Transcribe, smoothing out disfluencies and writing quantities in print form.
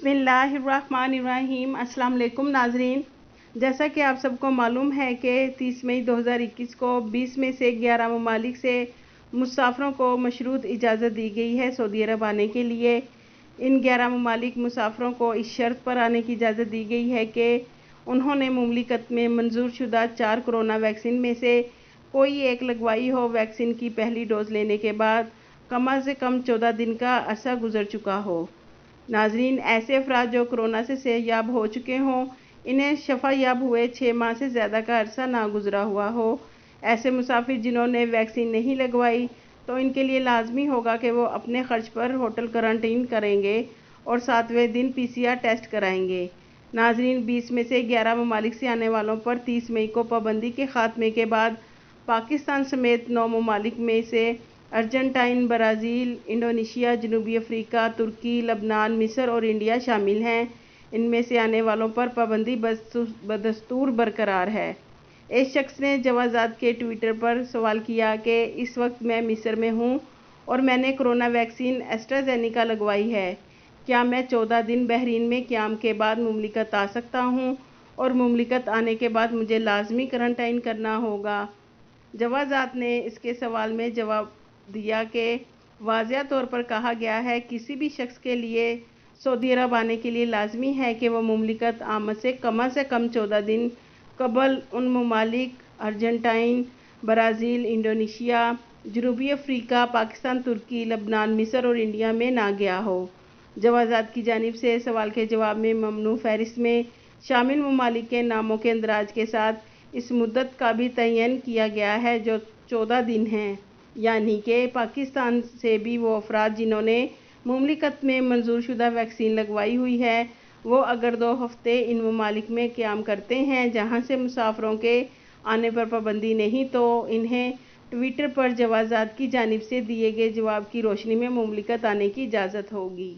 बिस्मिल्लाहिर्रहमानिर्रहीम। अस्सलाम वालेकुम नाजरीन। जैसा कि आप सबको मालूम है कि 30 मई 2021 को 20 में से 11 ममालिक से मुसाफरों को मशरूत इजाज़त दी गई है सऊदी अरब आने के लिए। इन 11 ममालिक मुसाफरों को इस शर्त पर आने की इजाज़त दी गई है कि उन्होंने मुमलिकत में मंजूर शुदा 4 कोरोना वैक्सीन में से कोई एक लगवाई हो। वैक्सीन की पहली डोज लेने के बाद कम से कम 14 दिन का अरसा गुजर चुका हो। नाजरीन, ऐसे अफराद जो कोरोना से सेहतयाब हो चुके हों, इन्हें शफायाब हुए 6 माह से ज़्यादा का अरसा ना गुजरा हुआ हो। ऐसे मुसाफिर जिन्होंने वैक्सीन नहीं लगवाई तो इनके लिए लाजमी होगा कि वो अपने खर्च पर होटल क्वारंटीन करेंगे और 7वें दिन PCR टेस्ट कराएंगे। नाजरीन, 20 में से 11 ममालिक से आने वालों पर 30 मई को पाबंदी के खात्मे के बाद पाकिस्तान समेत 9 ममालिक में से अर्जेंटाइन, ब्राज़ील, इंडोनेशिया, जनूबी अफ्रीका, तुर्की, लबनान, मिस्र और इंडिया शामिल हैं। इनमें से आने वालों पर पाबंदी बदस्तूर बरकरार है। एक शख्स ने जवाजात के ट्विटर पर सवाल किया कि इस वक्त मैं मिस्र में हूँ और मैंने कोरोना वैक्सीन एस्ट्राजेनेका लगवाई है। क्या मैं 14 दिन बहरीन में क़याम के बाद मुमलिकत आ सकता हूँ और मुमलिकत आने के बाद मुझे लाजमी क्वारंटाइन करना होगा? जवाजात ने इसके सवाल में जवाब दिया कि वाज़िया तौर पर कहा गया है किसी भी शख्स के लिए सऊदी अरब आने के लिए लाजमी है कि वह मुमलिकत आमद से कम 14 दिन कबल उन ममालिक अर्जेंटाइन, ब्राज़ील, इंडोनेशिया, जनूबी अफ्रीका, पाकिस्तान, तुर्की, लबनान, मिस्र और इंडिया में ना गया हो। जवाजात की जानिब से सवाल के जवाब में ममनू फहरिस्त में शामिल ममालिक के नामों के अंदराज के साथ इस मुद्दत का भी तयन किया गया है जो 14 दिन है, यानी कि पाकिस्तान से भी वो अफराद जिन्होंने मुमलिकत में मंजूर शुदा वैक्सीन लगवाई हुई है, वो अगर 2 हफ्ते इन ममालिक में क़याम करते हैं जहां से मुसाफरों के आने पर पाबंदी नहीं, तो इन्हें ट्विटर पर जवाजात की जानिब से दिए गए जवाब की रोशनी में मुमलिकत आने की इजाज़त होगी।